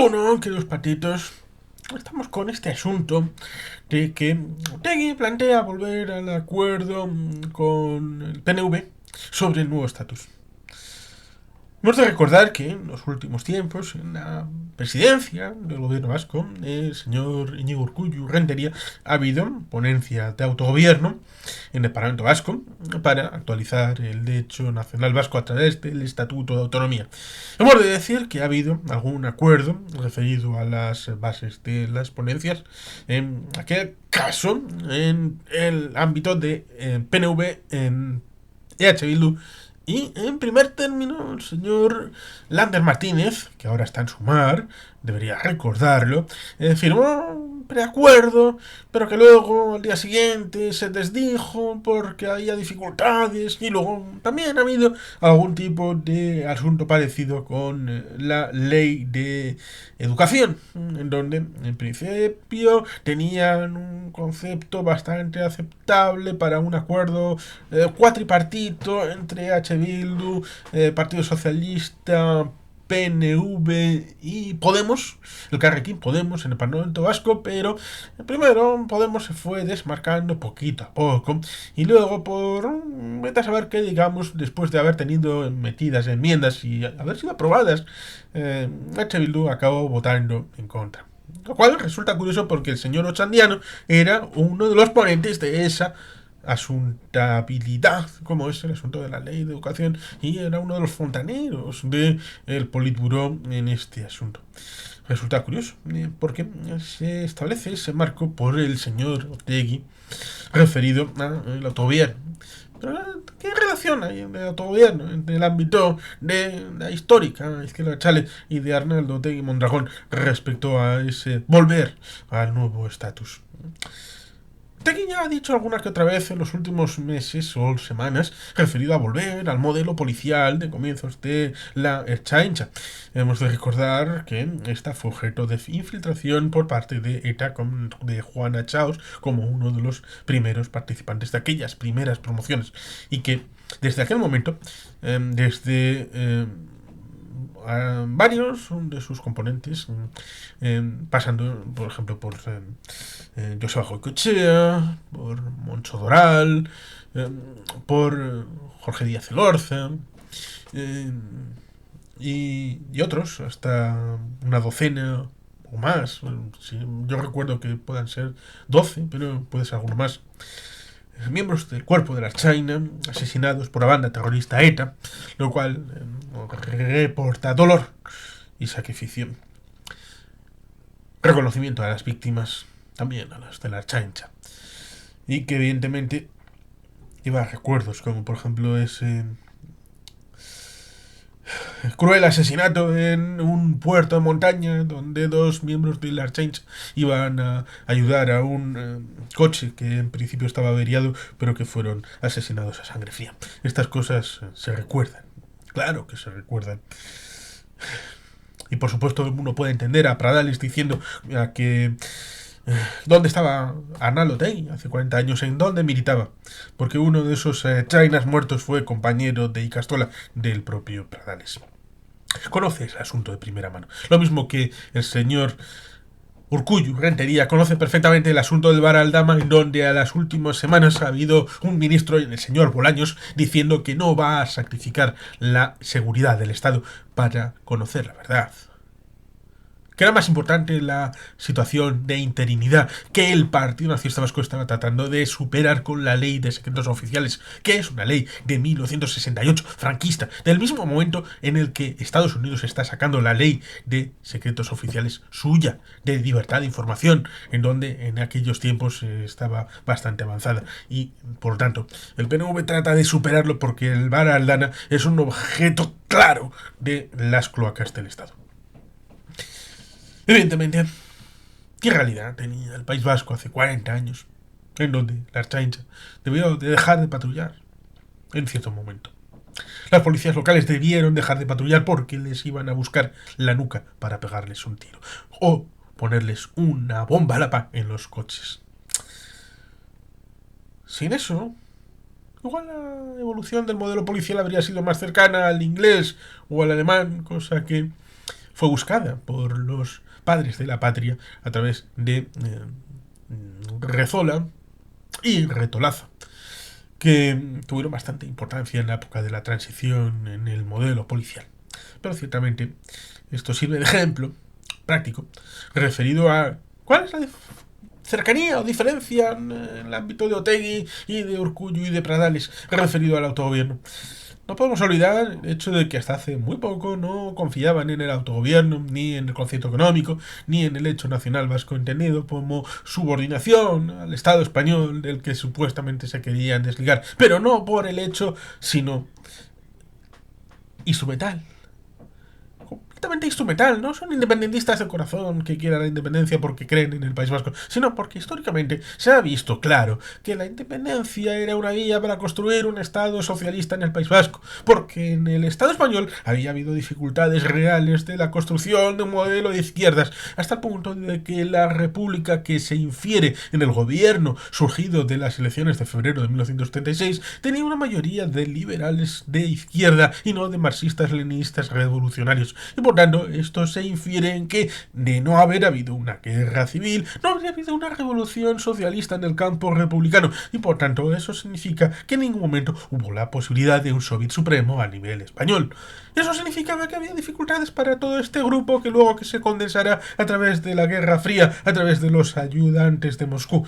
Bueno, queridos patitos, estamos con este asunto de que Otegi plantea volver al acuerdo con el PNV sobre el nuevo estatus. Hemos de recordar que en los últimos tiempos, en la presidencia del gobierno vasco, el señor Iñigo Urkullu Rentería, ha habido ponencia de autogobierno en el Parlamento Vasco para actualizar el derecho nacional vasco a través del Estatuto de Autonomía. Hemos de decir que ha habido algún acuerdo referido a las bases de las ponencias, en aquel caso en el ámbito de PNV, en EH Bildu y en primer término, el señor Lander Martínez, que ahora está en Sumar, debería recordarlo, firmó un preacuerdo, pero que luego al día siguiente se desdijo porque había dificultades y luego también ha habido algún tipo de asunto parecido con la ley de educación, en donde en principio tenían un concepto bastante aceptable para un acuerdo cuatripartito entre H. Bildu, Partido Socialista, PNV y Podemos, el Carrequín Podemos en el Parlamento Vasco, pero primero Podemos se fue desmarcando poquito a poco y luego por vete a saber qué, digamos, después de haber tenido metidas enmiendas y haber sido aprobadas, H. Bildu acabó votando en contra. Lo cual resulta curioso porque el señor Ochandiano era uno de los ponentes de esa asuntabilidad, como es el asunto de la ley de educación, y era uno de los fontaneros del Politburó en este asunto. Resulta curioso, porque se establece ese marco por el señor Otegi referido al autogobierno. Pero, ¿qué relación hay en el autogobierno, en el ámbito de la histórica izquierda Chale y de Arnaldo Otegi Mondragón respecto a ese volver al nuevo estatus? Tegui ya ha dicho alguna que otra vez en los últimos meses o semanas referido a volver al modelo policial de comienzos de la Ertzaintza. Hemos de recordar que esta fue objeto de infiltración por parte de ETA, de Juana Chaos, como uno de los primeros participantes de aquellas primeras promociones. Y que desde aquel momento, desde varios de sus componentes, pasando, por ejemplo, por Joseba Goicoechea, por Moncho Doral, por Jorge Díaz Elorza, eh, y otros, hasta una docena o más. Bueno, sí, yo recuerdo que puedan ser 12, pero puede ser alguno más. Miembros del cuerpo de la China asesinados por la banda terrorista ETA, lo cual reporta dolor y sacrificio. Reconocimiento a las víctimas, también a las de la Chancha. Y que evidentemente lleva recuerdos, como por ejemplo ese cruel asesinato en un puerto de montaña donde dos miembros de la Change iban a ayudar a un coche que en principio estaba averiado, pero que fueron asesinados a sangre fría. Estas cosas se recuerdan, claro que se recuerdan. Y por supuesto uno puede entender a Pradales diciendo que ¿dónde estaba Arnaldo Tegui hace 40 años? ¿En dónde militaba? Porque uno de esos chainas muertos fue compañero de Icastola del propio Pradales. Conoce ese asunto de primera mano. Lo mismo que el señor Urkullu Rentería conoce perfectamente el asunto del Bar Aldama, en donde a las últimas semanas ha habido un ministro, el señor Bolaños, diciendo que no va a sacrificar la seguridad del Estado para conocer la verdad. Que era más importante la situación de interinidad que el Partido Nacionalista Vasco estaba tratando de superar con la ley de secretos oficiales, que es una ley de 1968, franquista, del mismo momento en el que Estados Unidos está sacando la ley de secretos oficiales suya, de libertad de información, en donde en aquellos tiempos estaba bastante avanzada. Y, por lo tanto, el PNV trata de superarlo porque el Bar Aldana es un objeto claro de las cloacas del Estado. Evidentemente, ¿qué realidad tenía el País Vasco hace 40 años? En donde la Ertzaintza debió de dejar de patrullar en cierto momento. Las policías locales debieron dejar de patrullar porque les iban a buscar la nuca para pegarles un tiro. O ponerles una bomba lapa en los coches. Sin eso, igual la evolución del modelo policial habría sido más cercana al inglés o al alemán, cosa que fue buscada por los padres de la patria a través de Rezola y Retolaza, que tuvieron bastante importancia en la época de la transición en el modelo policial. Pero ciertamente esto sirve de ejemplo práctico referido a cuál es la cercanía o diferencia en el ámbito de Otegi y de Urkullu y de Pradales referido al autogobierno. No podemos olvidar el hecho de que hasta hace muy poco no confiaban en el autogobierno, ni en el concepto económico, ni en el hecho nacional vasco entendido como subordinación al Estado español del que supuestamente se querían desligar. Pero no por el hecho, sino instrumental. Completamente instrumental, no son independentistas de corazón que quieran la independencia porque creen en el País Vasco, sino porque históricamente se ha visto claro que la independencia era una vía para construir un Estado socialista en el País Vasco, porque en el Estado español había habido dificultades reales de la construcción de un modelo de izquierdas, hasta el punto de que la república que se infiere en el gobierno surgido de las elecciones de febrero de 1976 tenía una mayoría de liberales de izquierda y no de marxistas-leninistas revolucionarios. Y por tanto, esto se infiere en que, de no haber habido una guerra civil, no habría habido una revolución socialista en el campo republicano. Y por tanto, eso significa que en ningún momento hubo la posibilidad de un Soviet supremo a nivel español. Eso significaba que había dificultades para todo este grupo que luego que se condensará a través de la Guerra Fría, a través de los ayudantes de Moscú,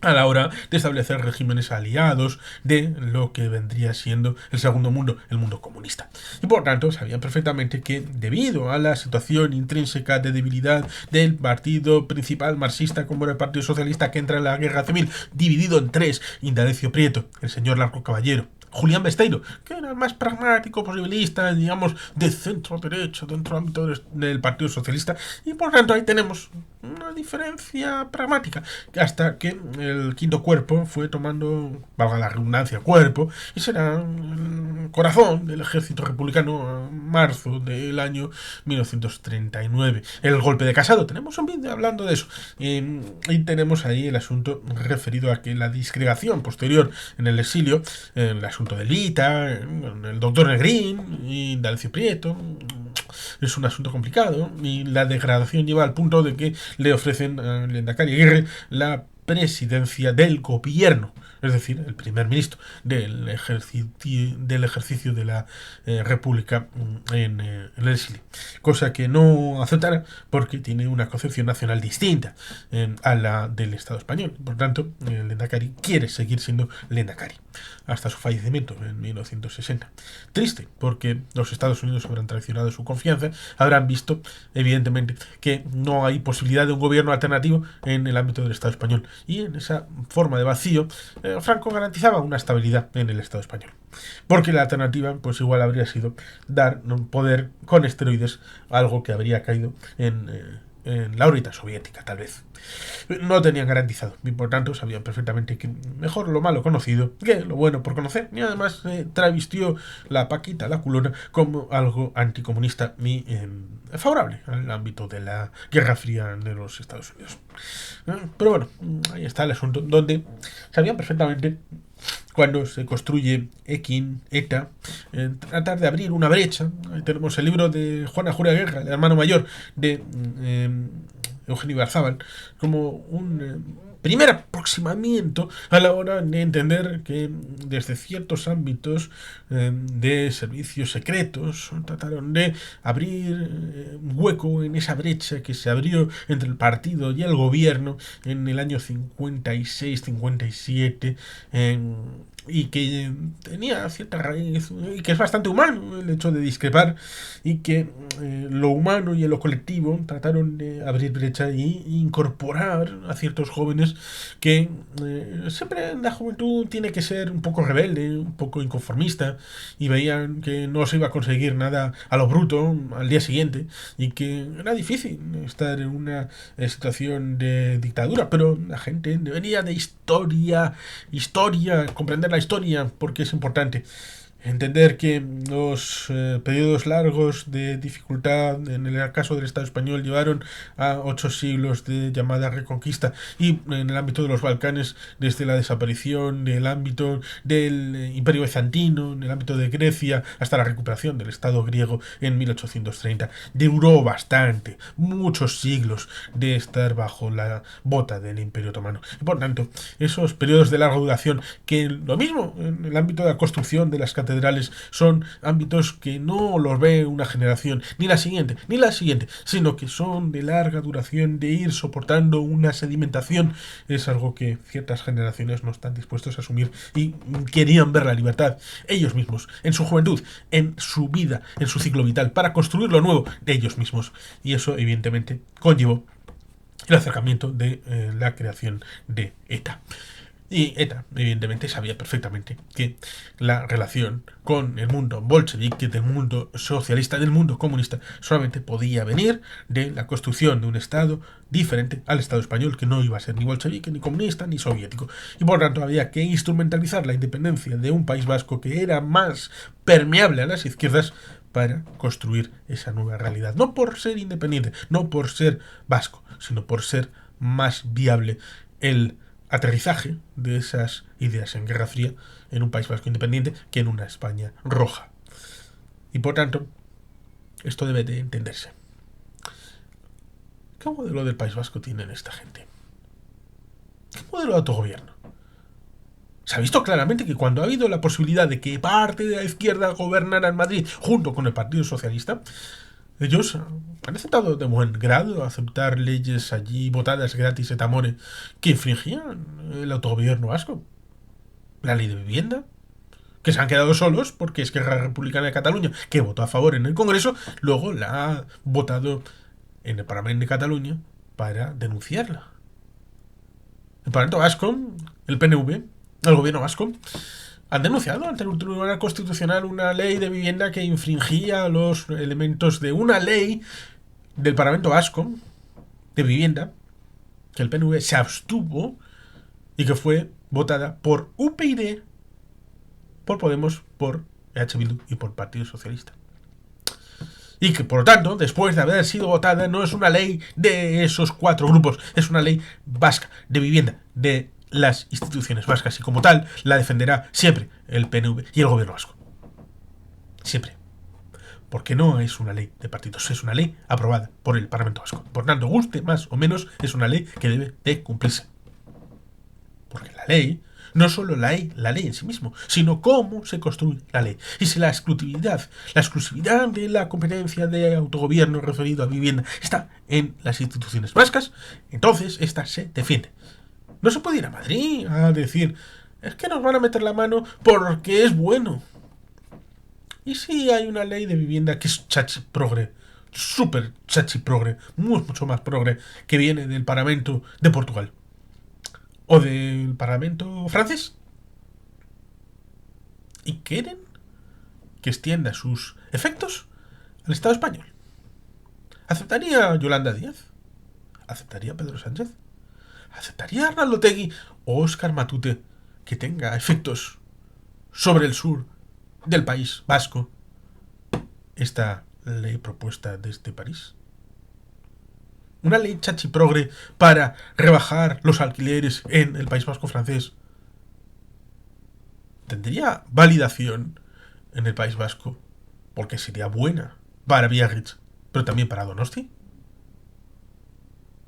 a la hora de establecer regímenes aliados de lo que vendría siendo el segundo mundo, el mundo comunista. Y por tanto sabían perfectamente que debido a la situación intrínseca de debilidad del partido principal marxista como era el Partido Socialista que entra en la guerra civil, dividido en tres, Indalecio Prieto, el señor Largo Caballero, Julián Besteiro, que era el más pragmático, posibilista, digamos, de centro-derecha dentro del ámbito del Partido Socialista, y por tanto ahí tenemos una diferencia pragmática, hasta que el quinto cuerpo fue tomando, valga la redundancia, cuerpo, y será el corazón del ejército republicano en marzo del año 1939. El golpe de Casado, tenemos un vídeo hablando de eso, y tenemos ahí el asunto referido a que la disgregación posterior en el exilio, el asunto de Lita, el doctor Negrín y Indalecio Prieto, es un asunto complicado y la degradación lleva al punto de que le ofrecen a Lehendakari Aguirre la presidencia del gobierno, es decir, el primer ministro del ejercicio de la República en el exilio, cosa que no aceptará porque tiene una concepción nacional distinta a la del Estado español. Por tanto, el Lehendakari quiere seguir siendo Lehendakari hasta su fallecimiento en 1960. Triste, porque los Estados Unidos habrán traicionado su confianza, habrán visto, evidentemente, que no hay posibilidad de un gobierno alternativo en el ámbito del Estado español. Y en esa forma de vacío, Franco garantizaba una estabilidad en el Estado español. Porque la alternativa, pues igual habría sido dar poder con esteroides, algo que habría caído en la órbita soviética, tal vez. No tenían garantizado, y por tanto sabían perfectamente que mejor lo malo conocido que lo bueno por conocer, y además travistió la Paquita, la culona, como algo anticomunista y favorable al ámbito de la Guerra Fría de los Estados Unidos. Pero bueno, ahí está el asunto, donde sabían perfectamente cuando se construye Ekin, ETA, tratar de abrir una brecha. Ahí tenemos el libro de Juana Julia Guerra, el hermano mayor de Eugenio Ibarzábal, como un primer aproximamiento a la hora de entender que desde ciertos ámbitos de servicios secretos trataron de abrir un hueco en esa brecha que se abrió entre el partido y el gobierno en el año 56-57, y que tenía cierta raíz y que es bastante humano el hecho de discrepar, y que lo humano y lo colectivo trataron de abrir brecha y incorporar a ciertos jóvenes que siempre en la juventud tiene que ser un poco rebelde, un poco inconformista, y veían que no se iba a conseguir nada a lo bruto al día siguiente y que era difícil estar en una situación de dictadura, pero la gente debería de historia, comprender la historia porque es importante. Entender que los periodos largos de dificultad en el caso del Estado español llevaron a 8 siglos de llamada reconquista, y en el ámbito de los Balcanes desde la desaparición del ámbito del Imperio Bizantino, en el ámbito de Grecia hasta la recuperación del Estado griego en 1830. Duró bastante, muchos siglos de estar bajo la bota del Imperio Otomano. Y por tanto, esos periodos de larga duración, que lo mismo en el ámbito de la construcción de las catedrales, son ámbitos que no los ve una generación, ni la siguiente, ni la siguiente, sino que son de larga duración, de ir soportando una sedimentación. Es algo que ciertas generaciones no están dispuestos a asumir y querían ver la libertad ellos mismos, en su juventud, en su vida, en su ciclo vital, para construir lo nuevo de ellos mismos. Y eso evidentemente conllevó el acercamiento de la creación de ETA. Y ETA, evidentemente, sabía perfectamente que la relación con el mundo bolchevique, del mundo socialista, del mundo comunista, solamente podía venir de la construcción de un Estado diferente al Estado español, que no iba a ser ni bolchevique, ni comunista, ni soviético. Y por tanto había que instrumentalizar la independencia de un País Vasco que era más permeable a las izquierdas para construir esa nueva realidad. No por ser independiente, no por ser vasco, sino por ser más viable el aterrizaje de esas ideas en Guerra Fría en un País Vasco independiente que en una España roja. Y por tanto, esto debe de entenderse. ¿Qué modelo del País Vasco tienen esta gente? ¿Qué modelo de autogobierno? Se ha visto claramente que cuando ha habido la posibilidad de que parte de la izquierda gobernara en Madrid junto con el Partido Socialista, ellos han aceptado de buen grado aceptar leyes allí votadas gratis et amore que infringían el autogobierno vasco. La ley de vivienda, que se han quedado solos porque Esquerra Republicana de Cataluña, que votó a favor en el Congreso, luego la ha votado en el Parlamento de Cataluña para denunciarla. El Parlamento Vasco, el PNV, el gobierno vasco, han denunciado ante el Tribunal Constitucional una ley de vivienda que infringía los elementos de una ley del Parlamento Vasco de vivienda, que el PNV se abstuvo y que fue votada por UPyD, por Podemos, por EH Bildu y por Partido Socialista. Y que, por lo tanto, después de haber sido votada, no es una ley de esos 4 grupos, es una ley vasca de vivienda, de las instituciones vascas, y como tal la defenderá siempre el PNV y el gobierno vasco. Siempre. Porque no es una ley de partidos, es una ley aprobada por el Parlamento Vasco. Por tanto, guste más o menos, es una ley que debe de cumplirse. Porque la ley, no solo la ley en sí mismo, sino cómo se construye la ley. Y si la exclusividad de la competencia de autogobierno referido a vivienda está en las instituciones vascas, entonces esta se defiende. No se puede ir a Madrid a decir, es que nos van a meter la mano porque es bueno. ¿Y si hay una ley de vivienda que es chachi progre, súper chachi progre, mucho más progre, que viene del Parlamento de Portugal? ¿O del Parlamento francés? ¿Y quieren que extienda sus efectos al Estado español? ¿Aceptaría Yolanda Díaz? ¿Aceptaría Pedro Sánchez? ¿Aceptaría Arnaldo Otegi o Óscar Matute que tenga efectos sobre el sur del País Vasco esta ley propuesta desde París? Una ley chachiprogre para rebajar los alquileres en el País Vasco francés tendría validación en el País Vasco porque sería buena para Biarritz, pero también para Donosti.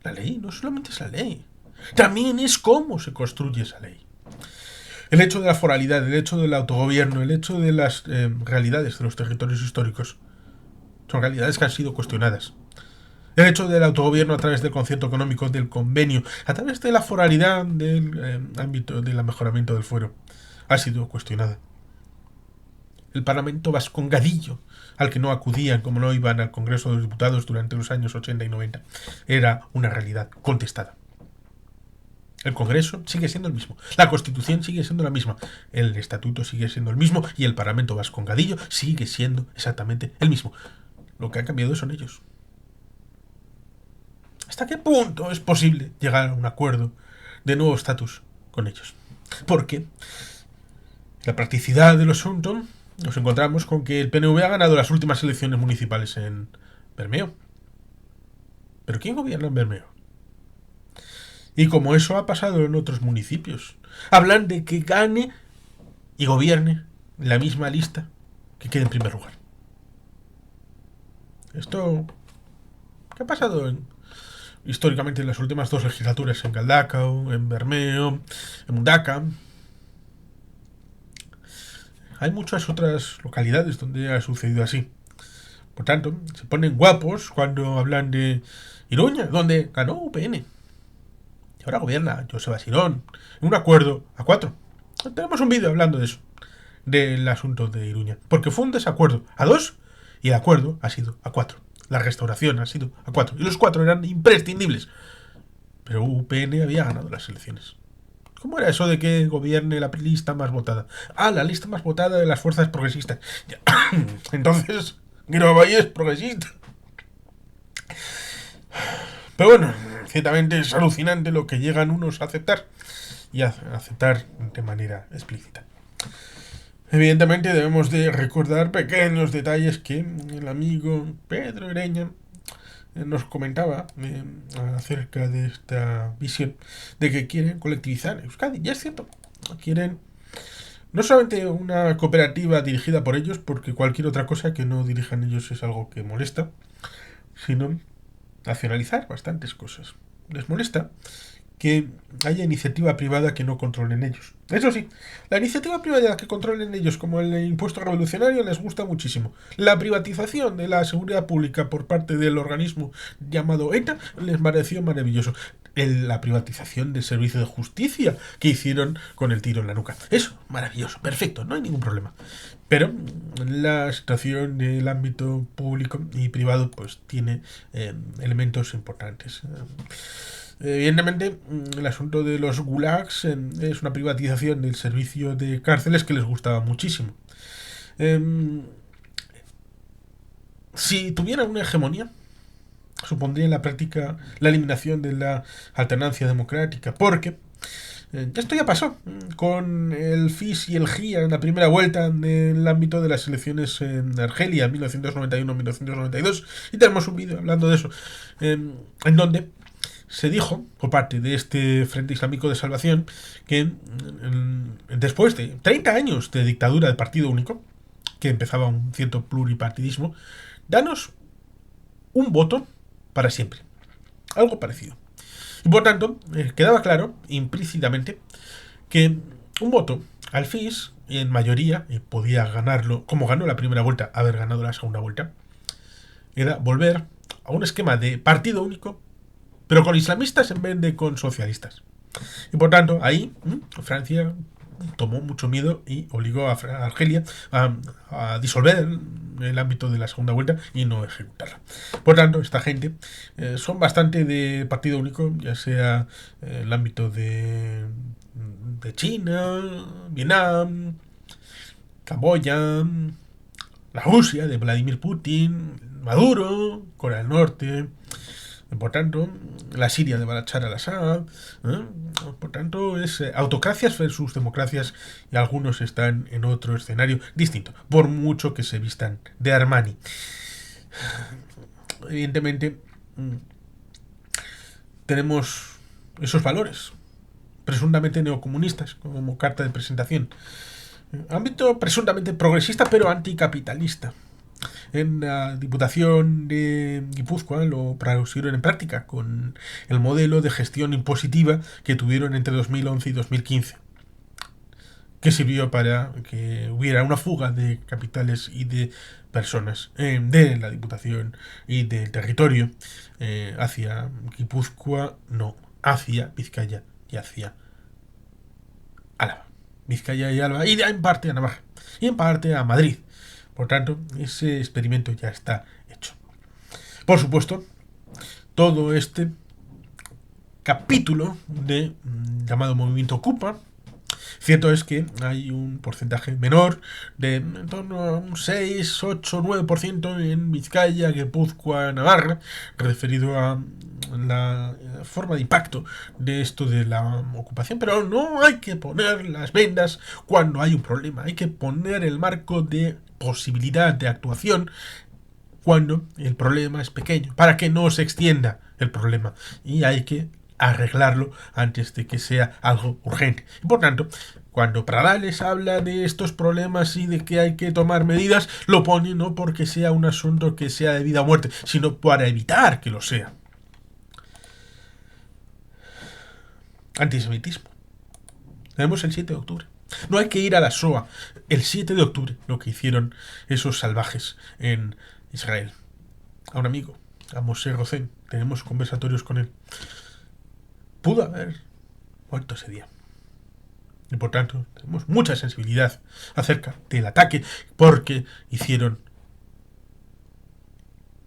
La ley no solamente es la ley, también es cómo se construye esa ley. El hecho de la foralidad, el hecho del autogobierno, el hecho de las realidades de los territorios históricos son realidades que han sido cuestionadas. El hecho del autogobierno a través del concierto económico, del convenio, a través de la foralidad del ámbito del mejoramiento del fuero, ha sido cuestionada. El Parlamento vascongadillo, al que no acudían como no iban al Congreso de los Diputados durante los años 80 y 90, era una realidad contestada. El Congreso sigue siendo el mismo, la Constitución sigue siendo la misma, el Estatuto sigue siendo el mismo y el Parlamento vascongadillo sigue siendo exactamente el mismo. Lo que ha cambiado son ellos. ¿Hasta qué punto es posible llegar a un acuerdo de nuevo estatus con ellos? Porque la practicidad del asunto nos encontramos con que el PNV ha ganado las últimas elecciones municipales en Bermeo. ¿Pero quién gobierna en Bermeo? Y como eso ha pasado en otros municipios, hablan de que gane y gobierne la misma lista que quede en primer lugar. Esto, ¿qué ha pasado históricamente en las últimas 2 legislaturas? En Galdacao, en Bermeo, en Mundaka. Hay muchas otras localidades donde ha sucedido así. Por tanto, se ponen guapos cuando hablan de Iruña, donde ganó UPN. Y ahora gobierna Joseba Sirón, en un acuerdo a 4. Tenemos un vídeo hablando de eso, del asunto de Iruña. Porque fue un desacuerdo a 2 y el acuerdo ha sido a 4. La restauración ha sido a 4. Y los 4 eran imprescindibles. Pero UPN había ganado las elecciones. ¿Cómo era eso de que gobierne la lista más votada? Ah, la lista más votada de las fuerzas progresistas. Entonces, Guirovalle es progresista. Pero bueno, ciertamente es alucinante lo que llegan unos a aceptar. Y a aceptar de manera explícita. Evidentemente debemos de recordar pequeños detalles que el amigo Pedro Ereña nos comentaba acerca de esta visión de que quieren colectivizar Euskadi. Y es cierto, quieren no solamente una cooperativa dirigida por ellos, porque cualquier otra cosa que no dirijan ellos es algo que molesta, sino nacionalizar bastantes cosas. Les molesta que haya iniciativa privada que no controlen ellos. Eso sí, la iniciativa privada que controlen ellos, como el impuesto revolucionario, les gusta muchísimo. La privatización de la seguridad pública por parte del organismo llamado ETA les pareció maravilloso. La privatización del servicio de justicia que hicieron con el tiro en la nuca. Eso, maravilloso, perfecto, no hay ningún problema. Pero la situación del ámbito público y privado pues tiene elementos importantes. Evidentemente, el asunto de los gulags es una privatización del servicio de cárceles que les gustaba muchísimo. Si tuviera una hegemonía, supondría en la práctica la eliminación de la alternancia democrática, porque esto ya pasó con el FIS y el GIA en la primera vuelta en el ámbito de las elecciones en Argelia, 1991-1992, y tenemos un vídeo hablando de eso, en donde se dijo, por parte de este Frente Islámico de Salvación, que después de 30 años de dictadura de partido único, que empezaba un cierto pluripartidismo, danos un voto para siempre. Algo parecido. Y por tanto, quedaba claro, implícitamente, que un voto al FIS, en mayoría, y podía ganarlo, como ganó la primera vuelta, haber ganado la segunda vuelta, era volver a un esquema de partido único, pero con islamistas en vez de con socialistas. Y por tanto, ahí Francia tomó mucho miedo y obligó a Argelia a disolver el ámbito de la segunda vuelta y no ejecutarla. Por tanto, esta gente son bastante de partido único, ya sea el ámbito de China, Vietnam, Camboya, la Rusia de Vladimir Putin, Maduro, Corea del Norte. Por tanto, la Siria de Bashar al-Assad. Por tanto, es autocracias versus democracias y algunos están en otro escenario distinto, por mucho que se vistan de Armani. Evidentemente, tenemos esos valores presuntamente neocomunistas como carta de presentación. Ámbito presuntamente progresista pero anticapitalista. En la Diputación de Guipúzcoa lo pusieron en práctica con el modelo de gestión impositiva que tuvieron entre 2011 y 2015, que sirvió para que hubiera una fuga de capitales y de personas de la Diputación y del territorio hacia Guipúzcoa, no, hacia Vizcaya y hacia Álava. Vizcaya y Álava, y en parte a Navarra, y en parte a Madrid. Por tanto, ese experimento ya está hecho. Por supuesto, todo este capítulo de llamado movimiento Ocupa, cierto es que hay un porcentaje menor de en torno a un 6, 8, 9% en Vizcaya, Guipúzcoa, Navarra, referido a la forma de impacto de esto de la ocupación, pero no hay que poner las vendas cuando hay un problema, hay que poner el marco de posibilidad de actuación cuando el problema es pequeño, para que no se extienda el problema, y hay que arreglarlo antes de que sea algo urgente. Y por tanto, cuando Pradales habla de estos problemas y de que hay que tomar medidas, lo pone no porque sea un asunto que sea de vida o muerte, sino para evitar que lo sea. Antisemitismo. Tenemos el 7 de octubre. No hay que ir a la Shoah. El 7 de octubre, lo que hicieron esos salvajes en Israel. A un amigo, a Moshe Rosen, tenemos conversatorios con él. Pudo haber muerto ese día. Y por tanto, tenemos mucha sensibilidad acerca del ataque, porque hicieron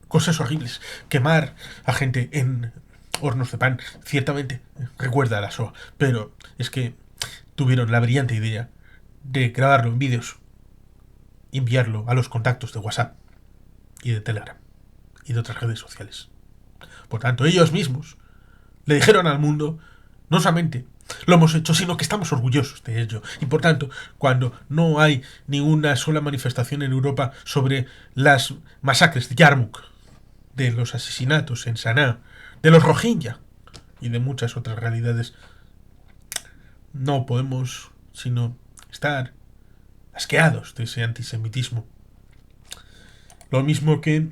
cosas horribles. Quemar a gente en hornos de pan, ciertamente recuerda a la Shoah, pero es que tuvieron la brillante idea de grabarlo en vídeos y enviarlo a los contactos de WhatsApp y de Telegram y de otras redes sociales. Por tanto, ellos mismos le dijeron al mundo, no solamente lo hemos hecho, sino que estamos orgullosos de ello. Y por tanto, cuando no hay ni una sola manifestación en Europa sobre las masacres de Yarmouk, de los asesinatos en Sanaa, de los Rohingya y de muchas otras realidades, no podemos sino estar asqueados de ese antisemitismo. Lo mismo que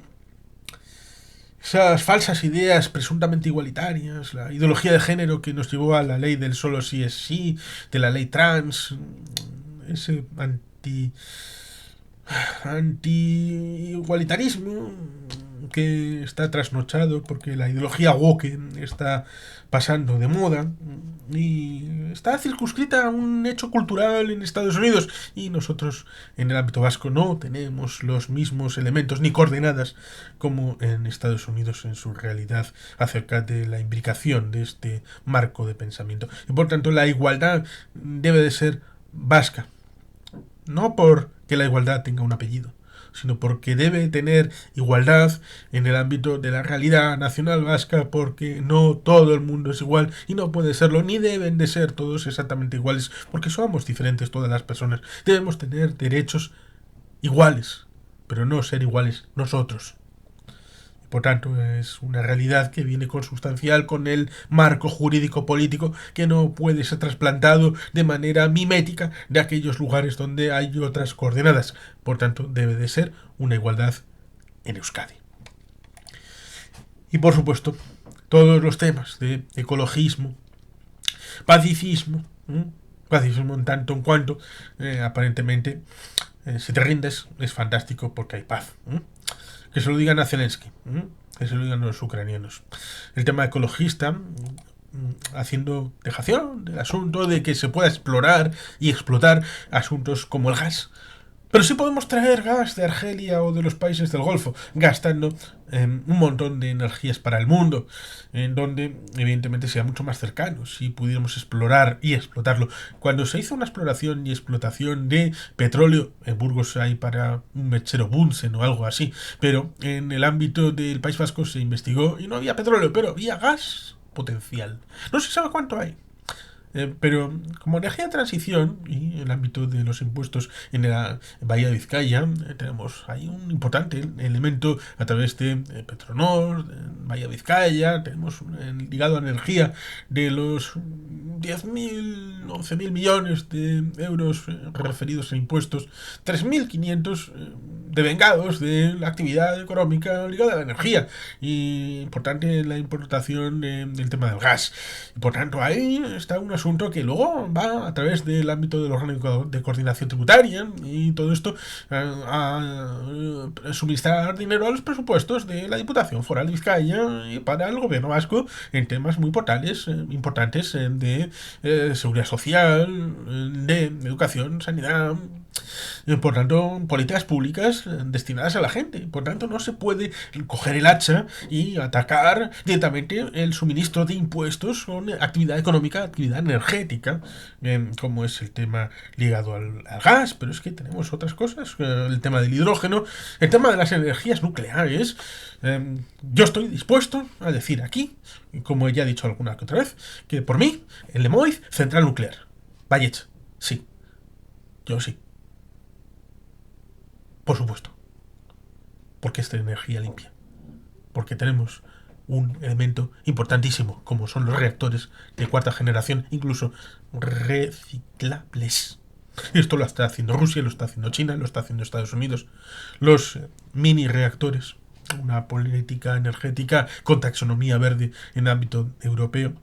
esas falsas ideas presuntamente igualitarias, la ideología de género que nos llevó a la ley del solo sí es sí, de la ley trans, ese anti-igualitarismo que está trasnochado porque la ideología woke está pasando de moda y está circunscrita a un hecho cultural en Estados Unidos, y nosotros en el ámbito vasco no tenemos los mismos elementos ni coordenadas como en Estados Unidos en su realidad acerca de la imbricación de este marco de pensamiento. Y por tanto la igualdad debe de ser vasca, no porque la igualdad tenga un apellido, sino porque debe tener igualdad en el ámbito de la realidad nacional vasca, porque no todo el mundo es igual y no puede serlo, ni deben de ser todos exactamente iguales, porque somos diferentes todas las personas. Debemos tener derechos iguales, pero no ser iguales nosotros. Por tanto, es una realidad que viene consustancial con el marco jurídico político, que no puede ser trasplantado de manera mimética de aquellos lugares donde hay otras coordenadas. Por tanto, debe de ser una igualdad en Euskadi. Y por supuesto, todos los temas de ecologismo, pacifismo, pacifismo en tanto en cuanto aparentemente si te rindes es fantástico porque hay paz. Que se lo digan a Zelensky, que se lo digan a los ucranianos. El tema ecologista, haciendo dejación del asunto de que se pueda explorar y explotar asuntos como el gas. Pero sí podemos traer gas de Argelia o de los países del Golfo, gastando un montón de energías para el mundo, en donde evidentemente sea mucho más cercano si pudiéramos explorar y explotarlo. Cuando se hizo una exploración y explotación de petróleo, en Burgos hay para un mechero Bunsen o algo así, pero en el ámbito del País Vasco se investigó y no había petróleo, pero había gas potencial. No se sabe cuánto hay. Pero como energía de transición y en el ámbito de los impuestos en la Bahía de Vizcaya, tenemos ahí un importante elemento a través de Petronor, de Bahía de Vizcaya, tenemos ligado a energía de los 10.000, 11.000 millones de euros referidos a impuestos, 3.500 devengados de la actividad económica ligada a la energía, y importante la importación del tema del gas. Y por tanto ahí está un asunto que luego va a través del ámbito del órgano de coordinación tributaria y todo esto a suministrar dinero a los presupuestos de la Diputación Foral de Vizcaya y para el gobierno vasco en temas muy importantes de seguridad social, de educación, sanidad, Por tanto, políticas públicas destinadas a la gente. Por tanto, no se puede coger el hacha y atacar directamente el suministro de impuestos con actividad económica, actividad energética, como es el tema ligado al gas, pero es que tenemos otras cosas, el tema del hidrógeno, el tema de las energías nucleares. Yo estoy dispuesto a decir aquí, como ya he dicho alguna que otra vez, que por mí, en Lemoiz, central nuclear. Vallech, sí, yo sí. Por supuesto, porque es de energía limpia. Porque tenemos un elemento importantísimo, como son los reactores de cuarta generación, incluso reciclables. Esto lo está haciendo Rusia, lo está haciendo China, lo está haciendo Estados Unidos. Los mini reactores, una política energética con taxonomía verde en ámbito europeo.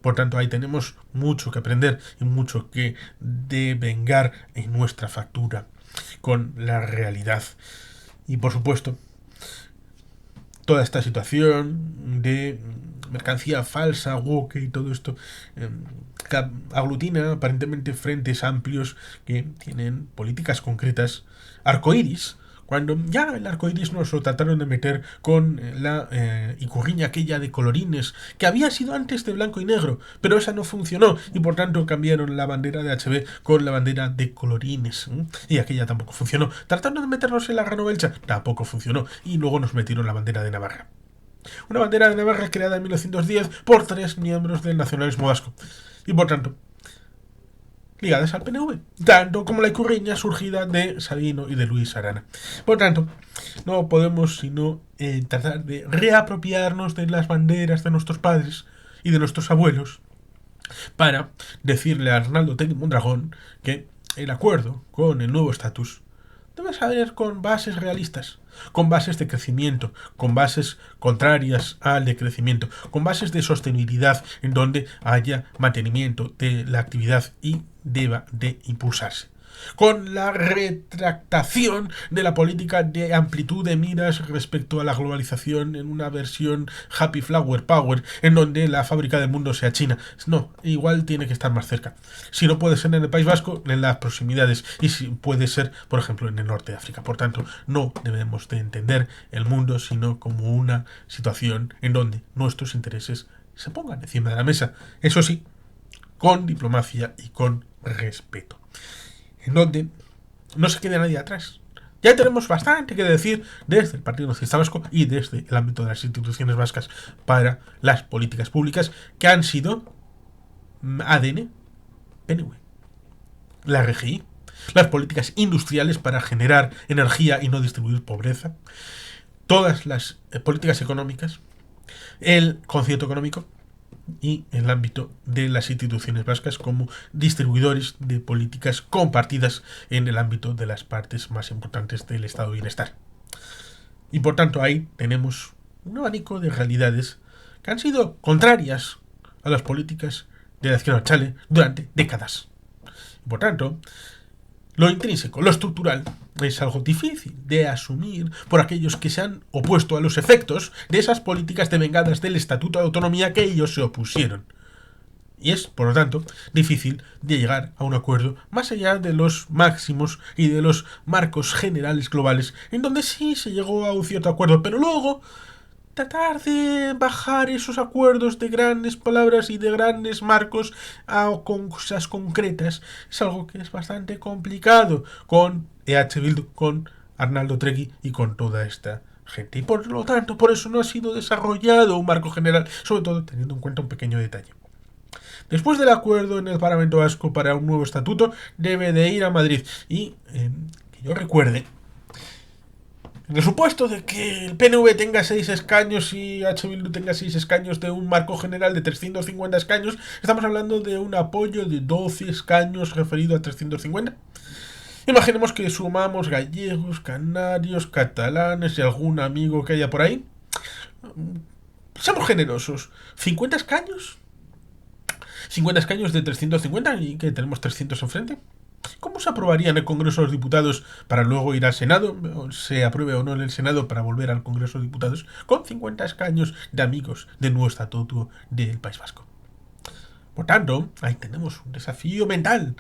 Por tanto, ahí tenemos mucho que aprender y mucho que devengar en nuestra factura con la realidad. Y por supuesto, toda esta situación de mercancía falsa, woke y todo esto, que aglutina aparentemente frentes amplios que tienen políticas concretas, arcoíris, cuando ya el arcoíris nos lo trataron de meter con la icurriña aquella de colorines, que había sido antes de blanco y negro, pero esa no funcionó y por tanto cambiaron la bandera de HB con la bandera de colorines. Y aquella tampoco funcionó. Trataron de meternos en la Renovella, tampoco funcionó. Y luego nos metieron la bandera de Navarra. Una bandera de Navarra creada en 1910 por 3 miembros del nacionalismo vasco. Y por tanto, ligadas al PNV, tanto como la icurriña surgida de Sabino y de Luis Arana. Por tanto, no podemos sino tratar de reapropiarnos de las banderas de nuestros padres y de nuestros abuelos para decirle a Arnaldo Tegui Mondragón que el acuerdo con el nuevo estatus debe saber con bases realistas, con bases de crecimiento, con bases contrarias al decrecimiento, con bases de sostenibilidad en donde haya mantenimiento de la actividad y deba de impulsarse. Con la retractación de la política de amplitud de miras respecto a la globalización en una versión Happy Flower Power, en donde la fábrica del mundo sea China. No, igual tiene que estar más cerca. Si no puede ser en el País Vasco, en las proximidades, y si puede ser, por ejemplo, en el norte de África. Por tanto, no debemos de entender el mundo sino como una situación en donde nuestros intereses se pongan encima de la mesa. Eso sí, con diplomacia y con respeto. En donde no se quede nadie atrás. Ya tenemos bastante que decir desde el Partido Nacionalista Vasco y desde el ámbito de las instituciones vascas para las políticas públicas que han sido ADN, PNV, la RGI, las políticas industriales para generar energía y no distribuir pobreza, todas las políticas económicas, el concierto económico y en el ámbito de las instituciones vascas como distribuidores de políticas compartidas en el ámbito de las partes más importantes del estado de bienestar. Y por tanto ahí tenemos un abanico de realidades que han sido contrarias a las políticas de la izquierda Chale durante décadas. Y por tanto, lo intrínseco, lo estructural, es algo difícil de asumir por aquellos que se han opuesto a los efectos de esas políticas devengadas del Estatuto de Autonomía que ellos se opusieron. Y es, por lo tanto, difícil de llegar a un acuerdo más allá de los máximos y de los marcos generales globales, en donde sí se llegó a un cierto acuerdo, pero luego tratar de bajar esos acuerdos de grandes palabras y de grandes marcos a cosas concretas es algo que es bastante complicado con EH Bildu, con Arnaldo Tegui y con toda esta gente. Y por lo tanto, por eso no ha sido desarrollado un marco general, sobre todo teniendo en cuenta un pequeño detalle. Después del acuerdo en el Parlamento Vasco para un nuevo estatuto, debe de ir a Madrid. Y que yo recuerde, en el supuesto de que el PNV tenga 6 escaños y H. Bildu tenga 6 escaños de un marco general de 350 escaños, estamos hablando de un apoyo de 12 escaños referido a 350. Imaginemos que sumamos gallegos, canarios, catalanes y algún amigo que haya por ahí. Seamos generosos. ¿50 escaños? 50 escaños de 350 y que tenemos 300 enfrente. ¿Cómo se aprobaría en el Congreso de los Diputados para luego ir al Senado? O se apruebe o no en el Senado para volver al Congreso de Diputados con 50 escaños de amigos del nuevo estatuto del País Vasco. Por tanto, ahí tenemos un desafío mental,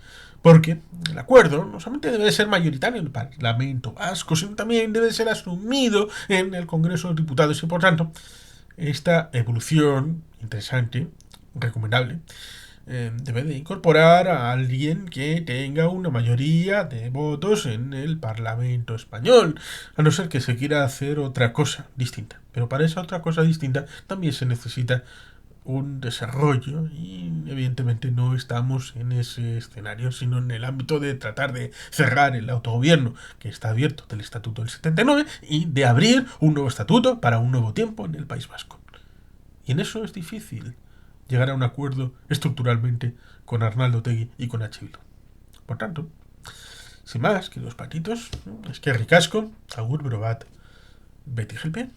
Porque el acuerdo no solamente debe ser mayoritario en el Parlamento Vasco, sino también debe ser asumido en el Congreso de los Diputados y, por tanto, esta evolución interesante, recomendable, debe de incorporar a alguien que tenga una mayoría de votos en el Parlamento español, a no ser que se quiera hacer otra cosa distinta. Pero para esa otra cosa distinta también se necesita un desarrollo y evidentemente no estamos en ese escenario, sino en el ámbito de tratar de cerrar el autogobierno que está abierto del Estatuto del 79 y de abrir un nuevo estatuto para un nuevo tiempo en el País Vasco. Y en eso es difícil llegar a un acuerdo estructuralmente con Arnaldo Otegi y con H. Bildu. Por tanto, sin más, que los patitos, es que ricasco, agur, brobat, Betty Gelpie.